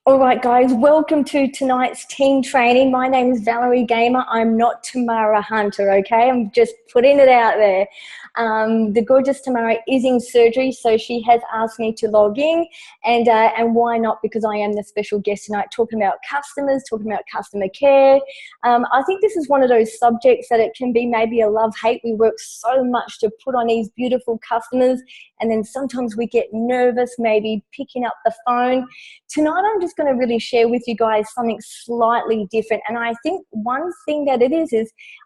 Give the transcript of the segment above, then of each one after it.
All right, guys, welcome to tonight's team training. My name is Valerie Gamer. I'm not Tamara Hunter, okay? I'm just putting it out there. The gorgeous Tamara is in surgery, so she has asked me to log in, and why not? Because I am the special guest tonight, talking about customers, talking about customer care. I think this is one of those subjects that it can be maybe a love-hate. We work so much to put on these beautiful customers, and then sometimes we get nervous maybe picking up the phone. Tonight I'm just going to really share with you guys something slightly different, and I think one thing that it is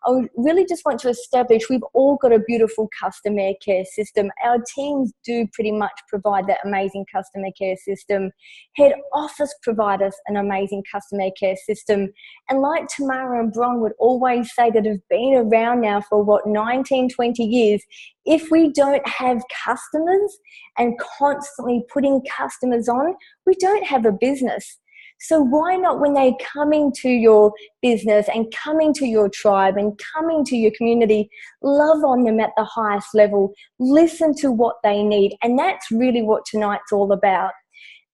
I really just want to establish we've all got a beautiful customer care system. Our teams do pretty much provide that amazing customer care system. Head office provide us an amazing customer care system, and like Tamara and Bron would always say that have been around now for 19, 20 years, if we don't have customers and constantly putting customers on, we don't have a business. So why not, when they come into your business and coming to your tribe and coming to your community, love on them at the highest level, listen to what they need. And that's really what tonight's all about.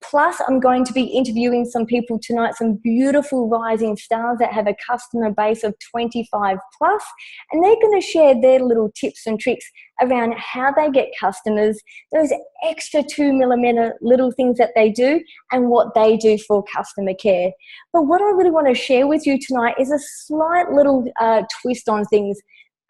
Plus, I'm going to be interviewing some people tonight, some beautiful rising stars that have a customer base of 25 plus, and they're going to share their little tips and tricks around how they get customers, those extra 2mm little things that they do, and what they do for customer care. But what I really want to share with you tonight is a slight little twist on things.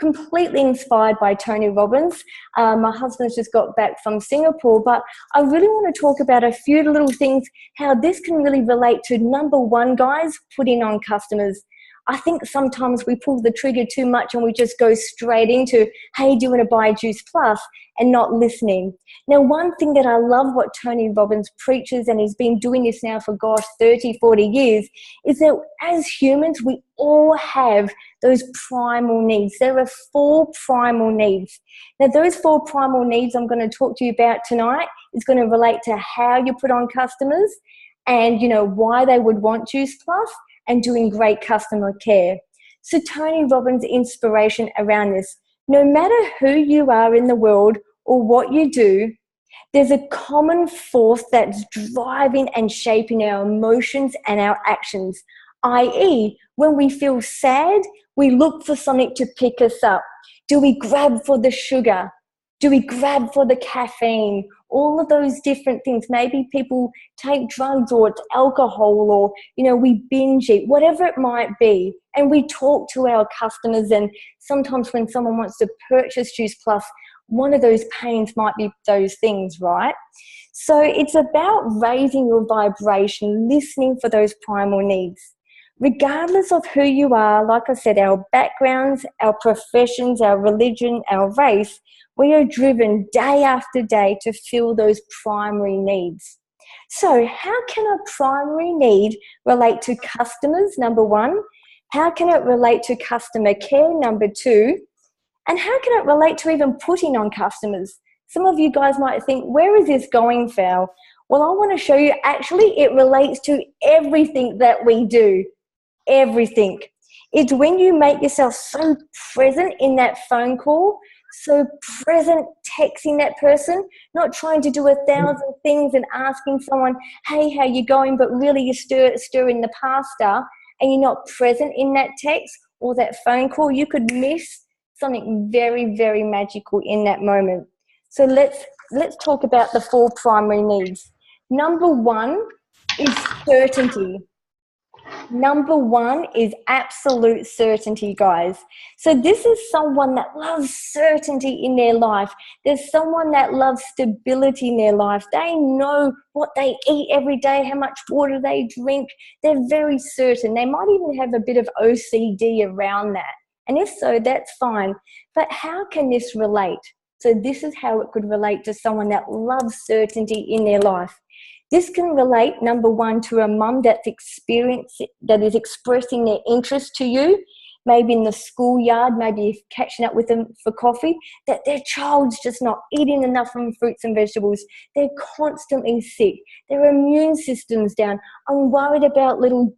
Completely inspired by Tony Robbins. My husband's just got back from Singapore, but I really want to talk about a few little things, how this can really relate to, number one, guys, putting on customers. I think sometimes we pull the trigger too much and we just go straight into, hey, do you want to buy Juice Plus, and not listening. Now, one thing that I love what Tony Robbins preaches, and he's been doing this now for, 30, 40 years, is that as humans, we all have those primal needs. There are 4 primal needs. Now, those 4 primal needs I'm going to talk to you about tonight is going to relate to how you put on customers and, why they would want Juice Plus, and doing great customer care. So Tony Robbins' inspiration around this, no matter who you are in the world or what you do, there's a common force that's driving and shaping our emotions and our actions, i.e., when we feel sad, we look for something to pick us up. Do we grab for the sugar? Do we grab for the caffeine? All of those different things. Maybe people take drugs, or it's alcohol, or, we binge eat, whatever it might be. And we talk to our customers, and sometimes when someone wants to purchase Juice Plus, one of those pains might be those things, right? So it's about raising your vibration, listening for those primal needs. Regardless of who you are, like I said, our backgrounds, our professions, our religion, our race, we are driven day after day to fill those primary needs. So how can a primary need relate to customers, number one? How can it relate to customer care, number two? And how can it relate to even putting on customers? Some of you guys might think, where is this going, Val? Well, I want to show you, actually, it relates to everything that we do. Everything. It's when you make yourself so present in that phone call, so present texting that person, not trying to do 1,000 things and asking someone, hey, how you going? But really you're stirring the pasta, and you're not present in that text or that phone call. You could miss something very, very magical in that moment. So let's talk about the 4 primary needs. Number one is certainty. Number one is absolute certainty, guys. So this is someone that loves certainty in their life. There's someone that loves stability in their life. They know what they eat every day, how much water they drink. They're very certain. They might even have a bit of OCD around that. And if so, that's fine. But how can this relate? So this is how it could relate to someone that loves certainty in their life. This can relate, number one, to a mum that is expressing their interest to you, maybe in the schoolyard, maybe catching up with them for coffee, that their child's just not eating enough from fruits and vegetables. They're constantly sick. Their immune system's down. I'm worried about little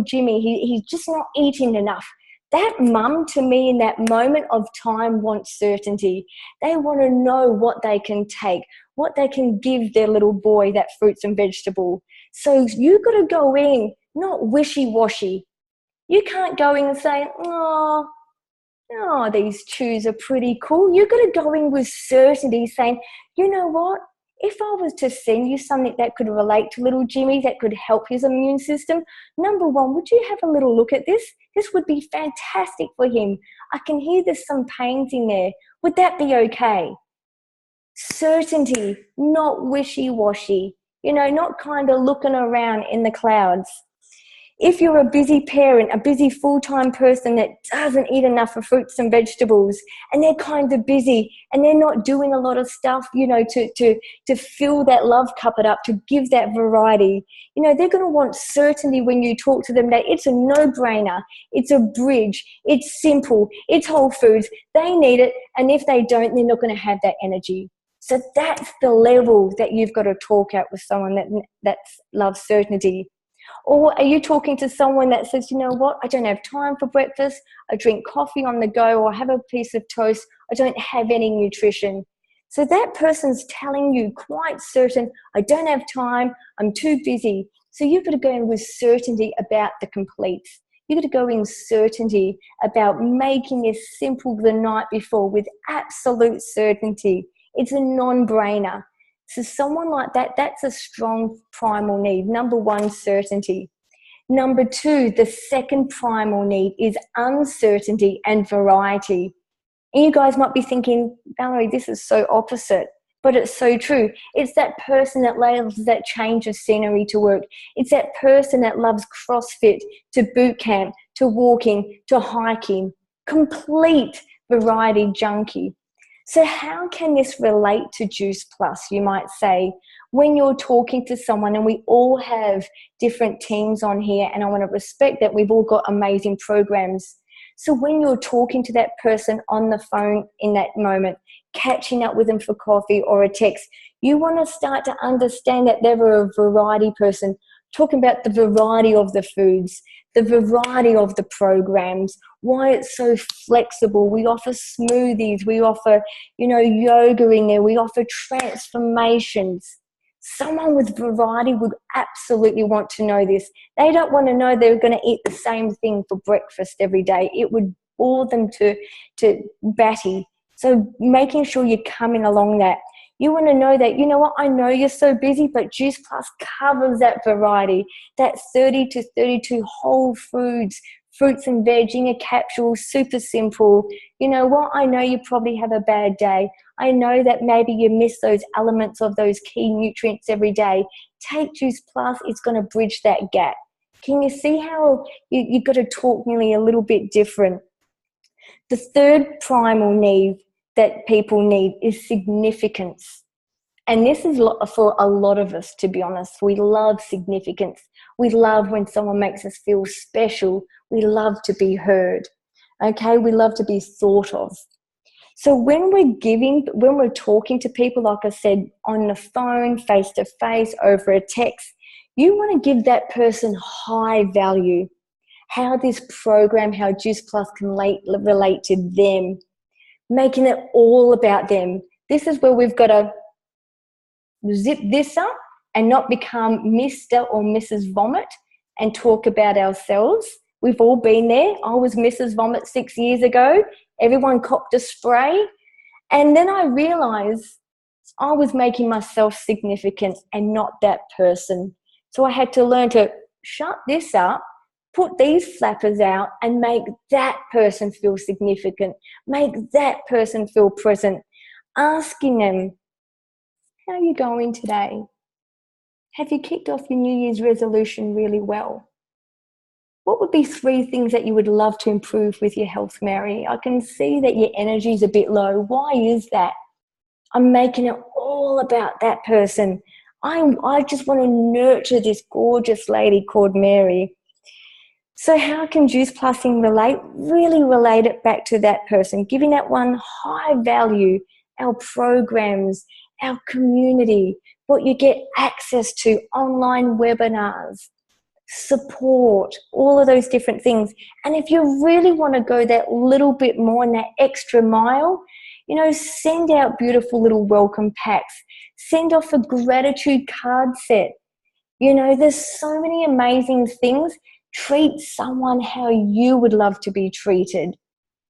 Jimmy. He's just not eating enough. That mum, to me, in that moment of time, wants certainty. They want to know what they can take, what they can give their little boy, that fruits and vegetable. So you got to go in, not wishy-washy. You can't go in and say, oh, these shoes are pretty cool. You've got to go in with certainty saying, you know what? If I was to send you something that could relate to little Jimmy, that could help his immune system, number one, would you have a little look at this? This would be fantastic for him. I can hear there's some pains in there. Would that be okay? Certainty, not wishy-washy, not kind of looking around in the clouds. If you're a busy parent, a busy full-time person that doesn't eat enough of fruits and vegetables, and they're kind of busy and they're not doing a lot of stuff, to fill that love cupboard up, to give that variety, they're going to want certainty when you talk to them that it's a no-brainer, it's a bridge, it's simple, it's whole foods, they need it, and if they don't, they're not going to have that energy. So that's the level that you've got to talk at with someone that loves certainty. Or are you talking to someone that says, you know what, I don't have time for breakfast, I drink coffee on the go, or I have a piece of toast, I don't have any nutrition. So that person's telling you quite certain, I don't have time, I'm too busy. So you've got to go in with certainty about the completes. You've got to go in certainty about making it simple the night before with absolute certainty. It's a non-brainer. So someone like that, that's a strong primal need. Number one, certainty. Number two, the second primal need is uncertainty and variety. And you guys might be thinking, Valerie, this is so opposite, but it's so true. It's that person that loves that change of scenery to work. It's that person that loves CrossFit, to boot camp, to walking, to hiking. Complete variety junkie. So how can this relate to Juice Plus, you might say, when you're talking to someone, and we all have different teams on here, and I want to respect that we've all got amazing programs. So when you're talking to that person on the phone in that moment, catching up with them for coffee or a text, you want to start to understand that they're a variety person, talking about the variety of the foods, the variety of the programs, why it's so flexible. We offer smoothies, we offer, yoga in there, we offer transformations. Someone with variety would absolutely want to know this. They don't want to know they're going to eat the same thing for breakfast every day. It would bore them to batty. So making sure you're coming along that. You want to know that, you know what, I know you're so busy, but Juice Plus covers that variety, that 30 to 32 whole foods, fruits and veg in a capsule, super simple. You know what, I know you probably have a bad day. I know that maybe you miss those elements of those key nutrients every day. Take Juice Plus, it's going to bridge that gap. Can you see how you've got to talk nearly a little bit different? The third primal need that people need is significance. And this is for a lot of us, to be honest. We love significance. We love when someone makes us feel special. We love to be heard. Okay, we love to be thought of. So when we're talking to people, like I said, on the phone, face to face, over a text, you want to give that person high value. How this program, how Juice Plus can relate to them, making it all about them. This is where we've got to zip this up and not become Mr. or Mrs. Vomit and talk about ourselves. We've all been there. I was Mrs. Vomit 6 years ago. Everyone copped a spray. And then I realized I was making myself significant and not that person. So I had to learn to shut this up, put these flappers out, and make that person feel significant, make that person feel present, asking them, how are you going today? Have you kicked off your New Year's resolution really well? What would be 3 things that you would love to improve with your health, Mary? I can see that your energy is a bit low. Why is that? I'm making it all about that person. I just want to nurture this gorgeous lady called Mary. So how can Juice Plusing really relate it back to that person, giving that one high value, our programs, our community, what you get access to, online webinars, support, all of those different things. And if you really want to go that little bit more and that extra mile, send out beautiful little welcome packs, send off a gratitude card set. You know, there's so many amazing things. Treat someone how you would love to be treated.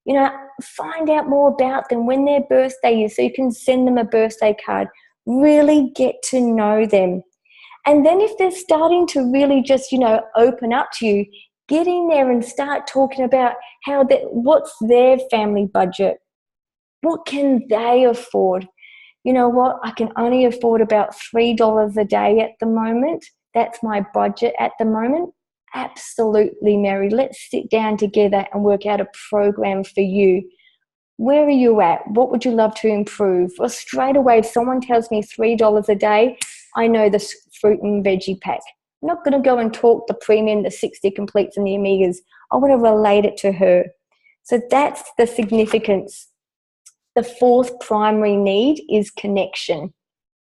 You know, find out more about them when their birthday is so you can send them a birthday card. Really get to know them. And then if they're starting to really just, you know, open up to you, get in there and start talking about what's their family budget? What can they afford? You know what? I can only afford about $3 a day at the moment. That's my budget at the moment. Absolutely, Mary. Let's sit down together and work out a program for you. Where are you at? What would you love to improve? Well, straight away, if someone tells me $3 a day, I know the fruit and veggie pack. I'm not going to go and talk the premium, the 60 completes and the omegas. I want to relate it to her. So that's the significance. The fourth primary need is connection.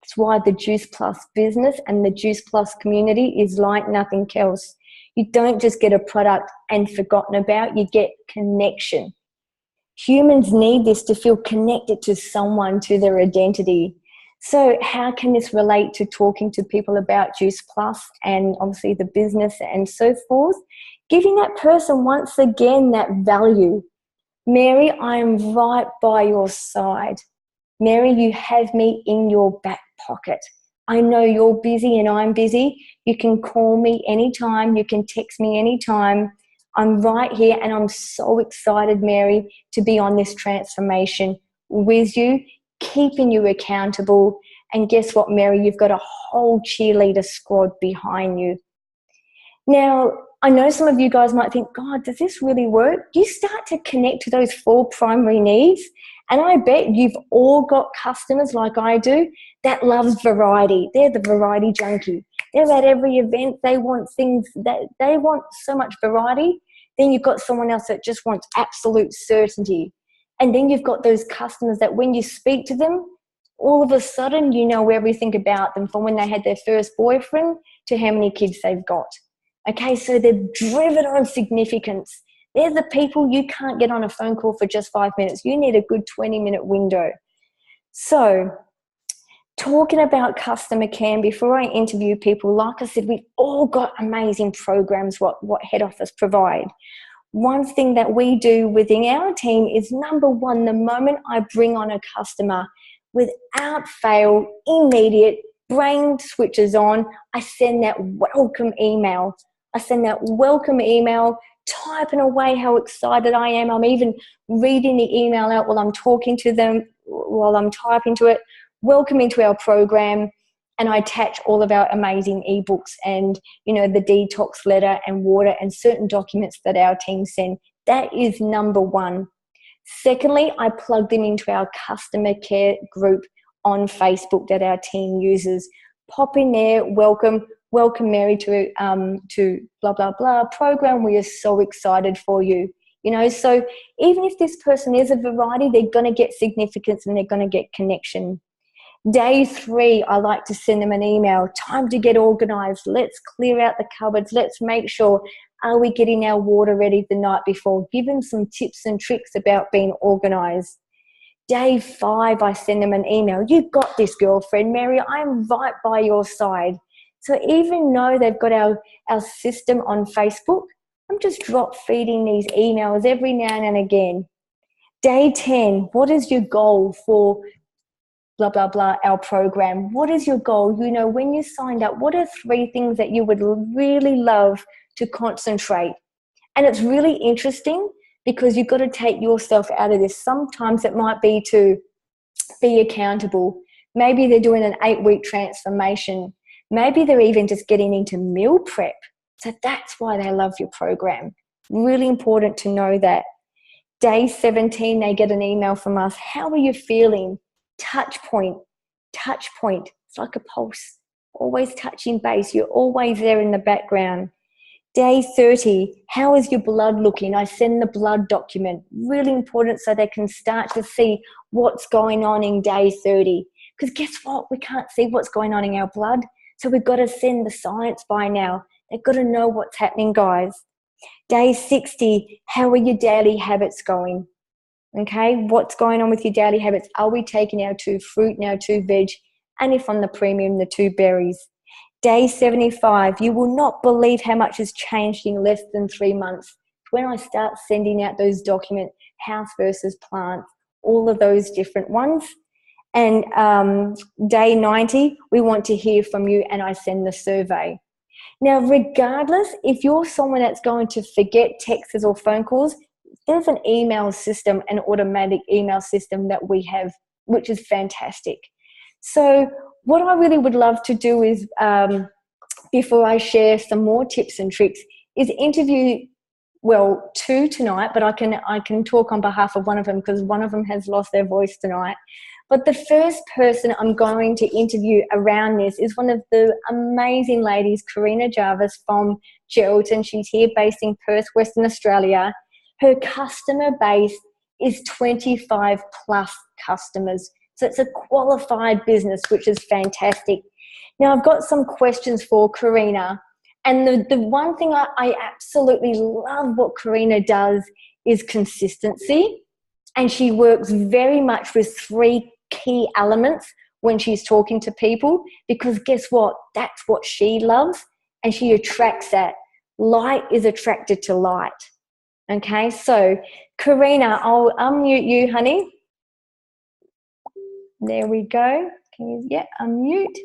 That's why the Juice Plus business and the Juice Plus community is like nothing else. You don't just get a product and forgotten about, you get connection. Humans need this to feel connected to someone, to their identity. So how can this relate to talking to people about Juice Plus and obviously the business and so forth? Giving that person once again that value. Mary, I am right by your side. Mary, you have me in your back pocket. I know you're busy and I'm busy. You can call me anytime. You can text me anytime. I'm right here and I'm so excited, Mary, to be on this transformation with you, keeping you accountable. And guess what, Mary? You've got a whole cheerleader squad behind you. Now, I know some of you guys might think, God, does this really work? You start to connect to those four primary needs, and I bet you've all got customers like I do that loves variety. They're the variety junkie. They're at every event. They want things that they want so much variety. Then you've got someone else that just wants absolute certainty. And then you've got those customers that when you speak to them, all of a sudden you know everything about them, from when they had their first boyfriend to how many kids they've got. Okay, so they're driven on significance. They're the people you can't get on a phone call for just 5 minutes. You need a good 20-minute window. So talking about customer care, before I interview people, like I said, we've all got amazing programs what head office provide. One thing that we do within our team is, number one, the moment I bring on a customer, without fail, immediate, brain switches on, I send that welcome email. Typing away how excited I am. I'm even reading the email out while I'm talking to them, while I'm typing to it. Welcome into our program. And I attach all of our amazing ebooks and, you know, the detox letter and water and certain documents that our team send. That is number one. Secondly, I plug them into our customer care group on Facebook that our team uses. Pop in there, welcome Mary to blah, blah, blah program. We are so excited for you. You know, so even if this person is a variety, they're going to get significance and they're going to get connection. Day 3, I like to send them an email. Time to get organized. Let's clear out the cupboards. Let's make sure, are we getting our water ready the night before? Give them some tips and tricks about being organized. Day 5, I send them an email. You got this, girlfriend. Mary, I'm right by your side. So even though they've got our system on Facebook, I'm just drop feeding these emails every now and again. Day 10, what is your goal for blah, blah, blah, our program? What is your goal? You know, when you signed up, what are 3 things that you would really love to concentrate? And it's really interesting because you've got to take yourself out of this. Sometimes it might be to be accountable. Maybe they're doing an 8-week transformation. Maybe they're even just getting into meal prep. So that's why they love your program. Really important to know that. Day 17, they get an email from us. How are you feeling? Touch point. It's like a pulse. Always touching base. You're always there in the background. Day 30, how is your blood looking? I send the blood document. Really important so they can start to see what's going on in day 30. Because guess what? We can't see what's going on in our blood. So we've got to send the science by now. They've got to know what's happening, guys. Day 60, how are your daily habits going? Okay, what's going on with your daily habits? Are we taking our 2 fruit and our 2 veg? And if on the premium, the 2 berries? Day 75, you will not believe how much has changed in less than 3 months. When I start sending out those documents, house versus plant, all of those different ones. And day 90, we want to hear from you, and I send the survey. Now, regardless, if you're someone that's going to forget texts or phone calls, there's an email system, an automatic email system that we have, which is fantastic. So what I really would love to do is, before I share some more tips and tricks, is interview, well, 2 tonight, but I can talk on behalf of one of them because one of them has lost their voice tonight. But the first person I'm going to interview around this is one of the amazing ladies, Karina Jarvis from Geraldton. She's here based in Perth, Western Australia. Her customer base is 25 plus customers. So it's a qualified business, which is fantastic. Now, I've got some questions for Karina. And the one thing I absolutely love what Karina does is consistency. And she works very much with 3 key elements when she's talking to people, because guess what? That's what she loves, and she attracts that. Light is attracted to light. Okay, so Karina, I'll unmute you, honey. There we go. Can you, yeah, unmute.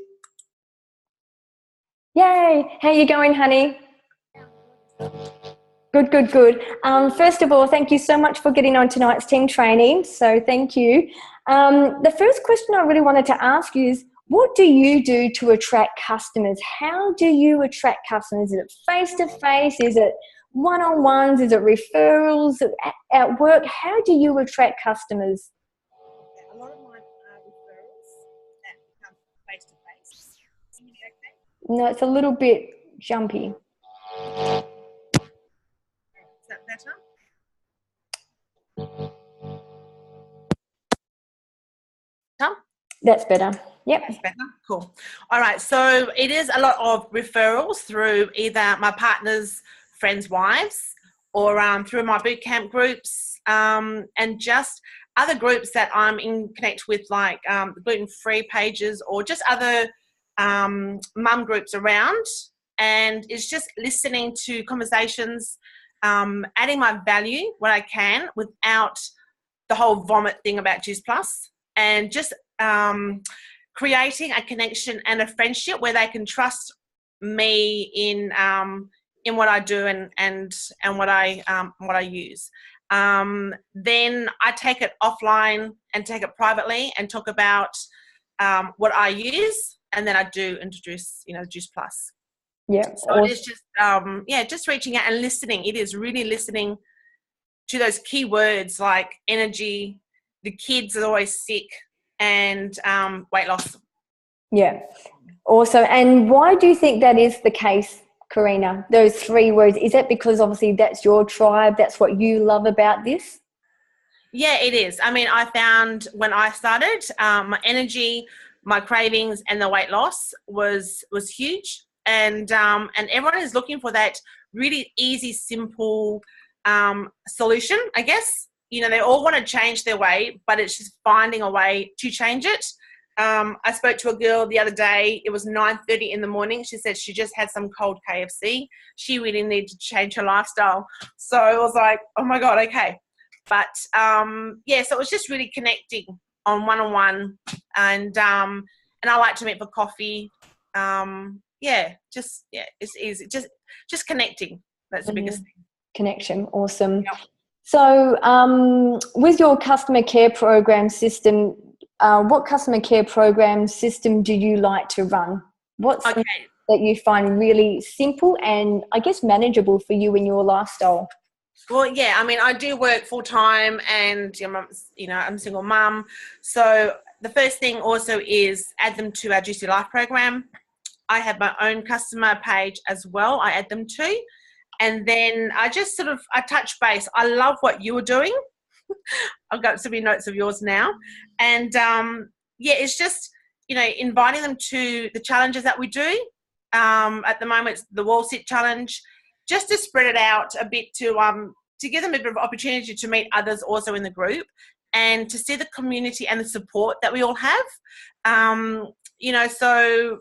Yay, how you going, honey? Good, good, good. First of all, thank you so much for getting on tonight's team training. So thank you. The first question I really wanted to ask you is, what do you do to attract customers? How do you attract customers? Is it face-to-face? Is it one-on-ones? Is it referrals at work? How do you attract customers? A lot of my referrals that come face-to-face. Can you hear me okay? No, it's a little bit jumpy. Is that better? That's better. Yep. That's better. Cool. All right. So it is a lot of referrals through either my partner's friends' wives or through my boot camp groups, and just other groups that I'm in connect with, like gluten-free pages or just other mum groups around. And it's just listening to conversations, adding my value when I can without the whole vomit thing about Juice Plus, and just creating a connection and a friendship where they can trust me in what I do and what I use. Then I take it offline and take it privately and talk about what I use, and then I do introduce, Juice Plus. Yeah. So it is just just reaching out and listening. It is really listening to those key words like energy, the kids are always sick, and weight loss. Yeah. Also, and why do you think that is the case, Karina? Those 3 words, is that because obviously that's your tribe, that's what you love about this? Yeah, it is. I mean, I found when I started, my energy, my cravings, and the weight loss was huge, and everyone is looking for that really easy, simple solution, I guess. They all want to change their weight, but it's just finding a way to change it. I spoke to a girl the other day. It was 9:30 in the morning. She said she just had some cold KFC. She really needed to change her lifestyle. So I was like, oh my God, okay. But so it was just really connecting on one-on-one, and I like to meet for coffee. It's easy. Just connecting. That's the biggest thing. Connection. Awesome. Yep. So with your customer care program system, what customer care program system do you like to run? What's something that you find really simple and I guess manageable for you in your lifestyle? Well, yeah, I mean, I do work full time, and I'm a single mum. So the first thing also is add them to our Juicy Life program. I have my own customer page as well. I add them to. And then I just I touch base. I love what you were doing. I've got some notes of yours now. And it's just, inviting them to the challenges that we do. At the moment, it's the wall sit challenge, just to spread it out a bit to give them a bit of opportunity to meet others also in the group, and to see the community and the support that we all have. So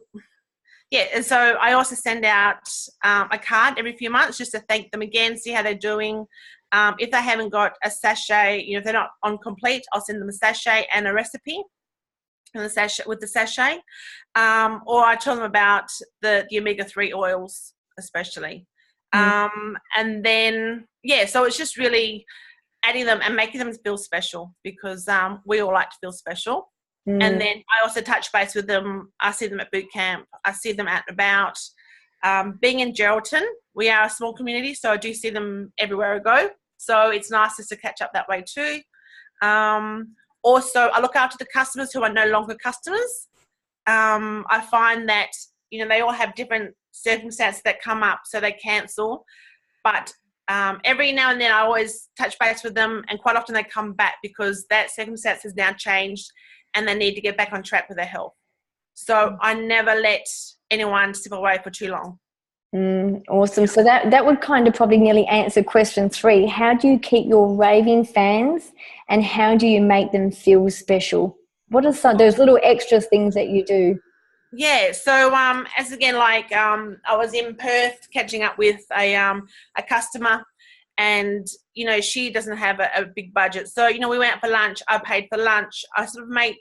Yeah, and so I also send out a card every few months just to thank them again, see how they're doing. If they haven't got a sachet, if they're not on complete, I'll send them a sachet and a recipe and the sachet with the sachet. Or I tell them about the omega-3 oils, especially. And then, so it's just really adding them and making them feel special, because we all like to feel special. And then I also touch base with them. I see them at boot camp. I see them out and about. Being in Geraldton, we are a small community, so I do see them everywhere I go. So it's nice just to catch up that way too. Also, I look after the customers who are no longer customers. I find that, they all have different circumstances that come up, so they cancel. But every now and then I always touch base with them, and quite often they come back because that circumstance has now changed and they need to get back on track with their health. So I never let anyone slip away for too long. Awesome. So that would kind of probably nearly answer question 3. How do you keep your raving fans, and how do you make them feel special? What are some those little extra things that you do? Yeah, so as again, like I was in Perth catching up with a customer, and she doesn't have a big budget, so we went out for lunch. I paid for lunch. I sort of make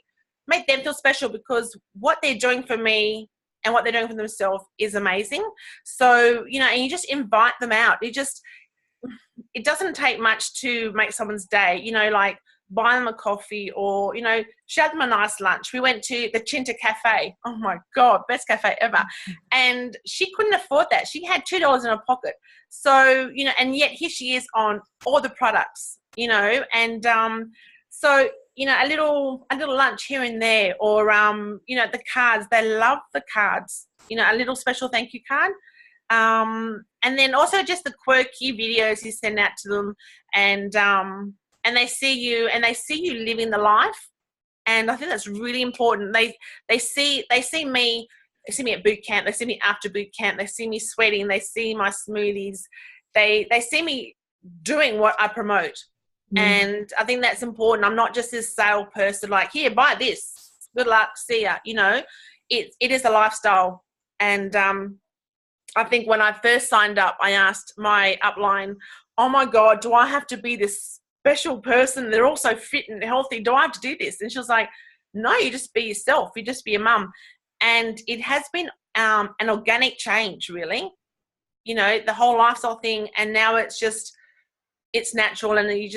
them feel special, because what they're doing for me and what they're doing for themselves is amazing. So and you just invite them out. It doesn't take much to make someone's day. Like buy them a coffee, or shout them a nice lunch. We went to the Chinta Cafe. Oh my God, best cafe ever. And she couldn't afford that. She had $2 in her pocket. So and yet here she is on all the products. And so a little lunch here and there, or the cards. They love the cards. A little special thank you card. And then also just the quirky videos you send out to them, and they see you living the life. And I think that's really important. They see me at boot camp. They see me after boot camp. They see me sweating. They see my smoothies. They see me doing what I promote. And I think that's important. I'm not just this sale person, like, here, buy this. Good luck. See ya. It is a lifestyle. And I think when I first signed up, I asked my upline, oh my God, do I have to be this special person? They're all so fit and healthy. Do I have to do this? And she was like, no, you just be yourself. You just be a mum. And it has been an organic change, really. The whole lifestyle thing. And now it's natural, and you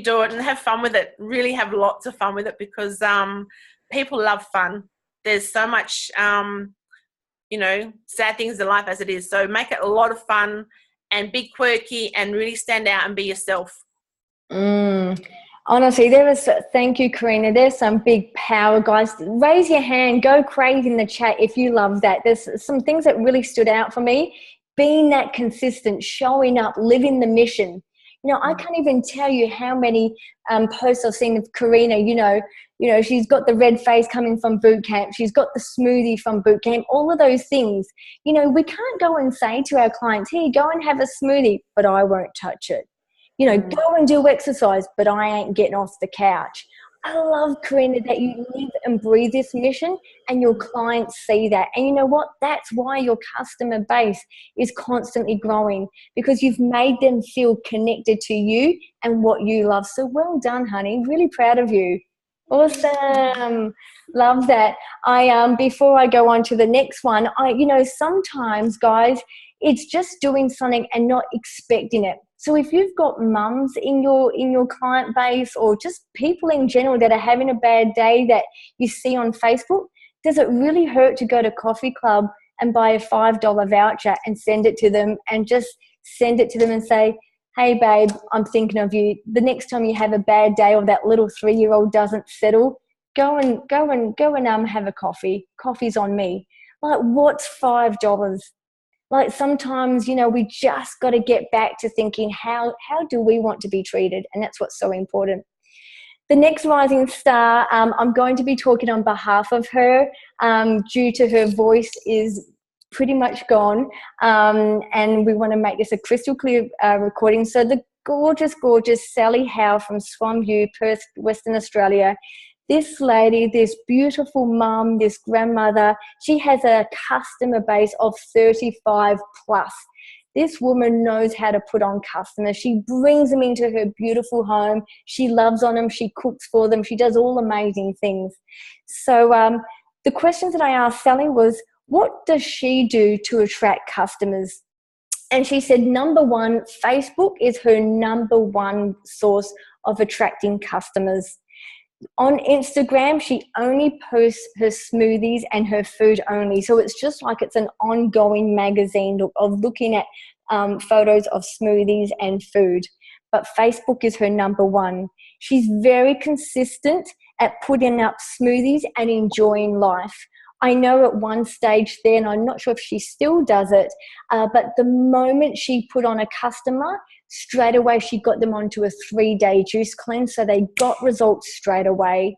do it and have fun with it. Really have lots of fun with it, because people love fun. There's so much sad things in life as it is. So make it a lot of fun and be quirky and really stand out and be yourself. Honestly, thank you, Karina. There's some big power, guys. Raise your hand, go crazy in the chat if you love that. There's some things that really stood out for me. Being that consistent, showing up, living the mission. I can't even tell you how many posts I've seen of Karina. She's got the red face coming from boot camp. She's got the smoothie from boot camp. All of those things. We can't go and say to our clients, "Here, go and have a smoothie," but I won't touch it. Go and do exercise, but I ain't getting off the couch. I love, Karina, that you live and breathe this mission, and your clients see that. And you know what? That's why your customer base is constantly growing, because you've made them feel connected to you and what you love. So well done, honey. Really proud of you. Awesome. Love that. Before I go on to the next one, sometimes, guys, it's just doing something and not expecting it. So if you've got mums in your client base, or just people in general that are having a bad day that you see on Facebook, does it really hurt to go to Coffee Club and buy a $5 voucher and send it to them, and just send it to them and say, "Hey babe, I'm thinking of you. The next time you have a bad day, or that little 3-year-old doesn't settle, go and have a coffee. Coffee's on me." Like, what's $5? Like, sometimes, we just got to get back to thinking, how do we want to be treated? And that's what's so important. The next rising star, I'm going to be talking on behalf of her, due to her voice is pretty much gone. And we want to make this a crystal clear recording. So the gorgeous Sally Howe from Swan View, Perth, Western Australia. This lady, this beautiful mum, this grandmother, she has a customer base of 35 plus. This woman knows how to put on customers. She brings them into her beautiful home. She loves on them. She cooks for them. She does all amazing things. So the questions that I asked Sally was, what does she do to attract customers? And she said, number one, Facebook is her number one source of attracting customers. On Instagram, she only posts her smoothies and her food only. So it's just like it's an ongoing magazine of looking at photos of smoothies and food. But Facebook is her number one. She's very consistent at putting up smoothies and enjoying life. I know at one stage there, and I'm not sure if she still does it, but the moment she put on a customer, straight away she got them onto a 3-day juice cleanse, so they got results straight away.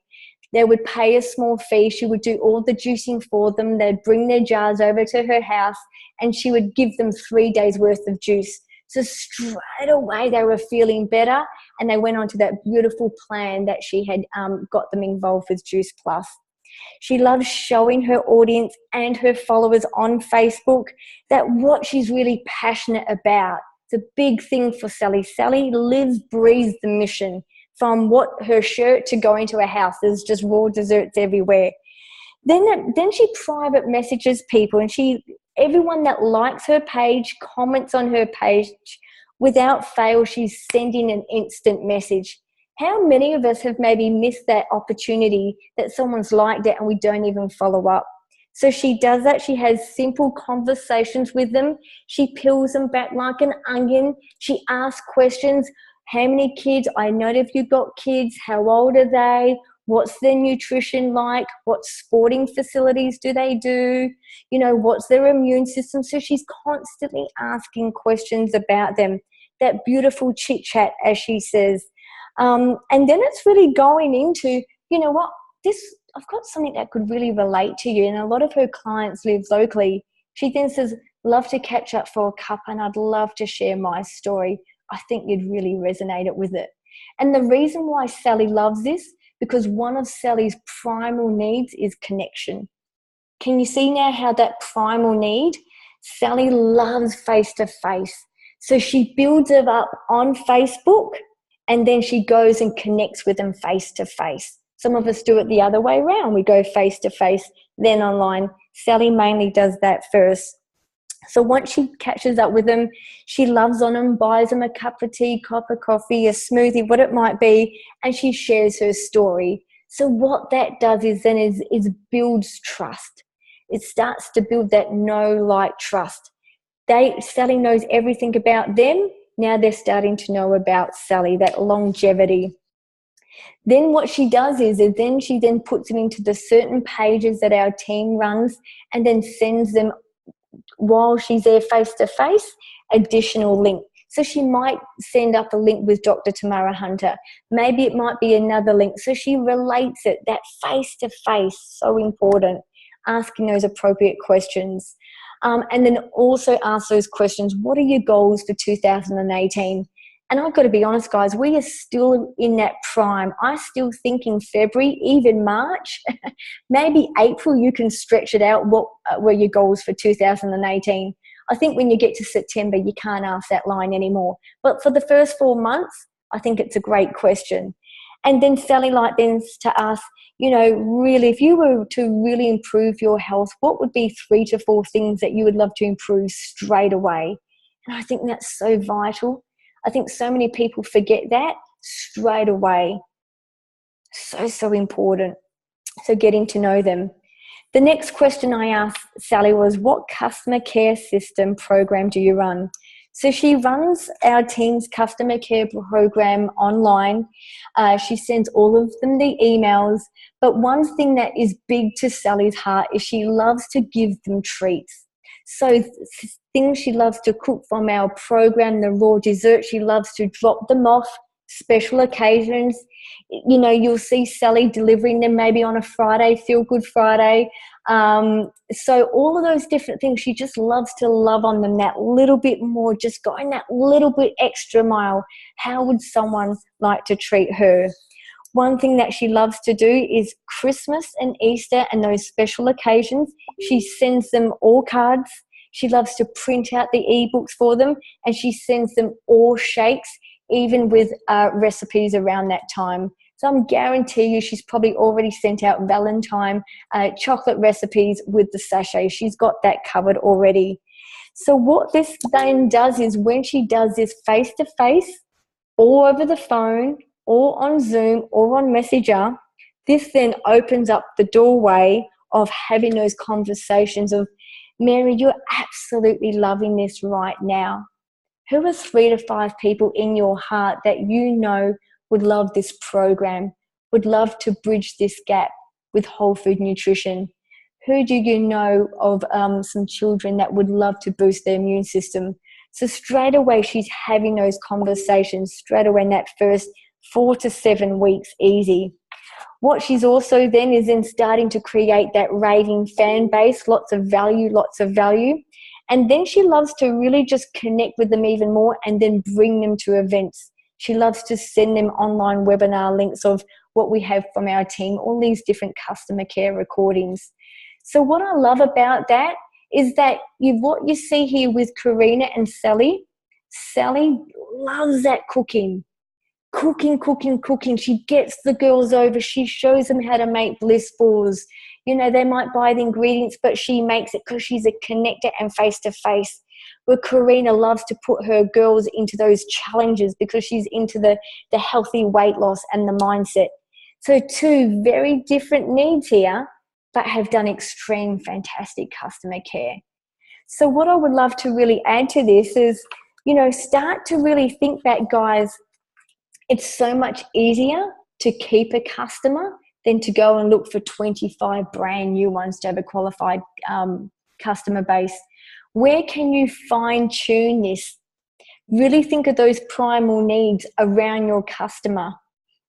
They would pay a small fee. She would do all the juicing for them. They'd bring their jars over to her house, and she would give them 3 days worth of juice. So straight away they were feeling better, and they went on to that beautiful plan that she had got them involved with Juice Plus. She loves showing her audience and her followers on Facebook that what she's really passionate about. It's a big thing for Sally. Sally lives, breathes the mission. From what her shirt to going to her house, there's just raw desserts everywhere. Then she private messages people, and everyone that likes her page, comments on her page, without fail, she's sending an instant message. How many of us have maybe missed that opportunity that someone's liked it and we don't even follow up? So she does that. She has simple conversations with them. She peels them back like an onion. She asks questions. How many kids? I know if you've got kids. How old are they? What's their nutrition like? What sporting facilities do they do? You know, what's their immune system? So she's constantly asking questions about them. That beautiful chit chat, as she says. And then it's really going into, you know what, I've got something that could really relate to you. And a lot of her clients live locally. She then says, love to catch up for a cup, and I'd love to share my story. I think you'd really resonate with it. And the reason why Sally loves this, because one of Sally's primal needs is connection. Can you see now how that primal need? Sally loves face-to-face. So she builds it up on Facebook, and then she goes and connects with them face-to-face. Some of us do it the other way around. We go face-to-face, then online. Sally mainly does that first. So once she catches up with them, she loves on them, buys them a cup of tea, cup of coffee, a smoothie, what it might be, and she shares her story. So what that does is then is builds trust. It starts to build that know, like, trust. Sally knows everything about them. Now they're starting to know about Sally, that longevity. Then what she does is then she puts them into the certain pages that our team runs, and then sends them, while she's there face-to-face, additional link. So she might send up a link with Dr. Tamara Hunter. Maybe it might be another link. So she relates it, that face-to-face, so important, asking those appropriate questions. And then also ask those questions, what are your goals for 2018? And I've got to be honest, guys, we are still in that prime. I still think in February, even March, maybe April, you can stretch it out. What were your goals for 2018? I think when you get to September, you can't ask that line anymore. But for the first 4 months, I think it's a great question. And then Sally likes to ask, you know, really, if you were to really improve your health, what would be 3 to 4 things that you would love to improve straight away? And I think that's so vital. I think so many people forget that straight away. So important. So getting to know them. The next question I asked Sally was, what customer care system program do you run? So she runs our team's customer care program online. She sends all of them the emails. But one thing that is big to Sally's heart is she loves to give them treats. So things she loves to cook from our program, the raw dessert, she loves to drop them off, special occasions. You know, you'll see Sally delivering them maybe on a Friday, Feel Good Friday. So all of those different things, she just loves to love on them that little bit more, just going that little bit extra mile. How would someone like to treat her? One thing that she loves to do is Christmas and Easter and those special occasions. She sends them all cards. She loves to print out the ebooks for them, and she sends them all shakes, even with recipes around that time. So I'm guarantee you she's probably already sent out Valentine chocolate recipes with the sachet. She's got that covered already. So what this then does is when she does this face-to-face, or over the phone, or on Zoom, or on Messenger, this then opens up the doorway of having those conversations of, Mary, you're absolutely loving this right now. Who are 3 to 5 people in your heart that you know would love this program, would love to bridge this gap with whole food nutrition? Who do you know of some children that would love to boost their immune system? So straight away, she's having those conversations straight away in that first 4 to 7 weeks, easy. What she's also then is then starting to create that raving fan base, lots of value, lots of value. And then she loves to really just connect with them even more and then bring them to events. She loves to send them online webinar links of what we have from our team, all these different customer care recordings. So what I love about that is that what you see here with Karina and Sally loves that cooking. Cooking. She gets the girls over. She shows them how to make bliss balls. You know, they might buy the ingredients, but she makes it because she's a connector and face-to-face. Where Karina loves to put her girls into those challenges because she's into the healthy weight loss and the mindset. So 2 very different needs here, but have done extreme, fantastic customer care. So what I would love to really add to this is, you know, start to really think that, guys, it's so much easier to keep a customer than to go and look for 25 brand new ones to have a qualified customer base. Where can you fine tune this? Really think of those primal needs around your customer.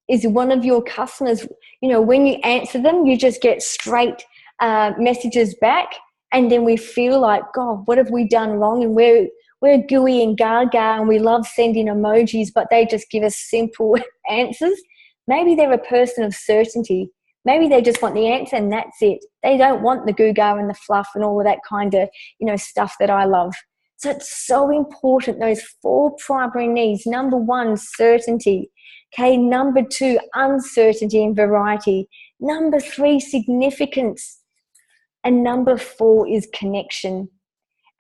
Is one of your customers, you know, when you answer them, you just get straight messages back, and then we feel like, God, what have we done wrong? And we're gooey and gaga and we love sending emojis, but they just give us simple answers. Maybe they're a person of certainty. Maybe they just want the answer and that's it. They don't want the goo-ga and the fluff and all of that kind of, you know, stuff that I love. So it's so important, those 4 primary needs. Number 1, certainty. Okay, number 2, uncertainty and variety. Number 3, significance. And number 4 is connection.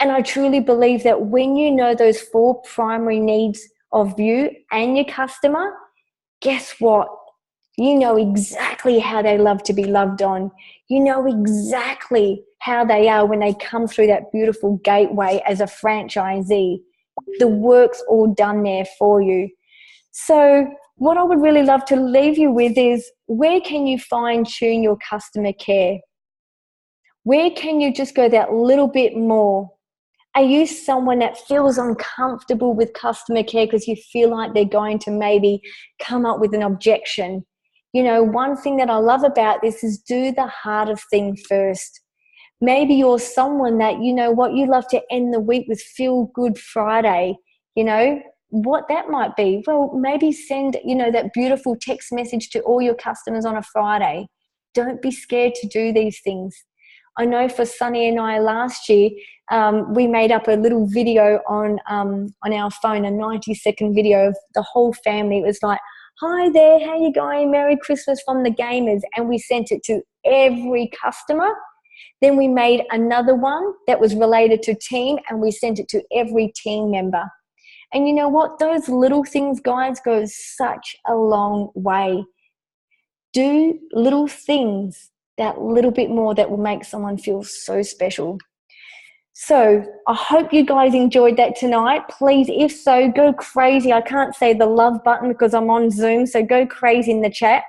And I truly believe that when you know those 4 primary needs of you and your customer, guess what? You know exactly how they love to be loved on. You know exactly how they are when they come through that beautiful gateway as a franchisee. The work's all done there for you. So what I would really love to leave you with is, where can you fine tune your customer care? Where can you just go that little bit more? Are you someone that feels uncomfortable with customer care because you feel like they're going to maybe come up with an objection? You know, one thing that I love about this is do the harder thing first. Maybe you're someone that, you know what, you love to end the week with Feel Good Friday. You know, what that might be. Well, maybe send, you know, that beautiful text message to all your customers on a Friday. Don't be scared to do these things. I know for Sunny and I last year, we made up a little video on our phone, a 90-second video of the whole family. It was like, hi there, how you going? Merry Christmas from the gamers. And we sent it to every customer. Then we made another one that was related to team, and we sent it to every team member. And you know what? Those little things, guys, go such a long way. Do little things that little bit more that will make someone feel so special. So I hope you guys enjoyed that tonight. Please, if so, go crazy. I can't say the love button because I'm on Zoom, so go crazy in the chat.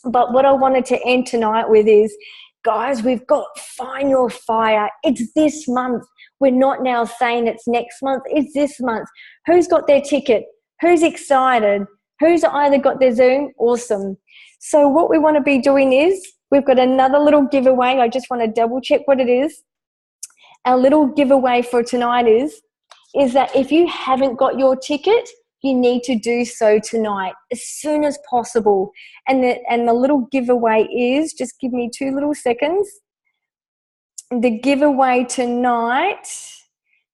But what I wanted to end tonight with is, guys, we've got Find Your Fire. It's this month. We're not now saying it's next month. It's this month. Who's got their ticket? Who's excited? Who's either got their Zoom? Awesome. So what we want to be doing is, we've got another little giveaway. I just want to double check what it is. Our little giveaway for tonight is that if you haven't got your ticket, you need to do so tonight as soon as possible. And the little giveaway is, just give me 2 little seconds. The giveaway tonight,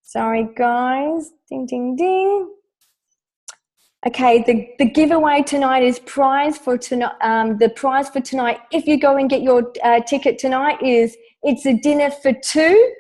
sorry guys, ding, ding, ding. Okay, the giveaway tonight is the prize for tonight, if you go and get your ticket tonight, is it's a dinner for two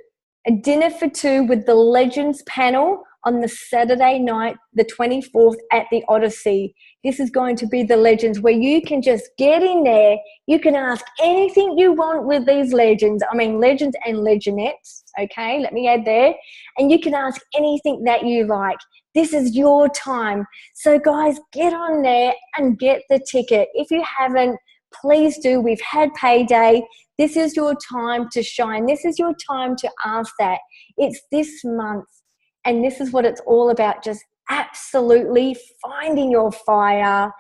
with the Legends panel on the Saturday night, the 24th at the Odyssey. This is going to be the Legends, where you can just get in there. You can ask anything you want with these legends. I mean, legends and legendettes, okay? Let me add there. And you can ask anything that you like. This is your time. So guys, get on there and get the ticket. If you haven't, please do. We've had payday. This is your time to shine. This is your time to ask that. It's this month. And this is what it's all about, just absolutely finding your fire,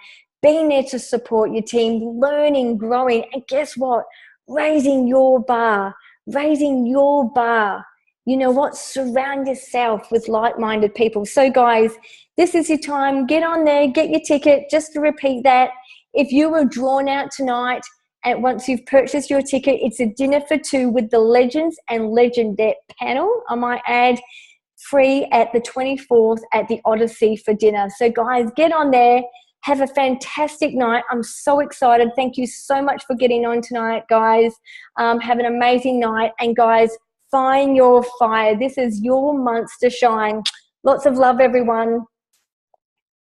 being there to support your team, learning, growing, and guess what? Raising your bar. You know what? Surround yourself with like-minded people. So guys, this is your time. Get on there, get your ticket. Just to repeat that, if you were drawn out tonight, and once you've purchased your ticket, it's a dinner for two with the Legends and Legendette panel, I might add, free at the 24th at the Odyssey for dinner. So guys, get on there. Have a fantastic night. I'm so excited. Thank you so much for getting on tonight, guys. Have an amazing night. And guys, find your fire. This is your month to shine. Lots of love, everyone.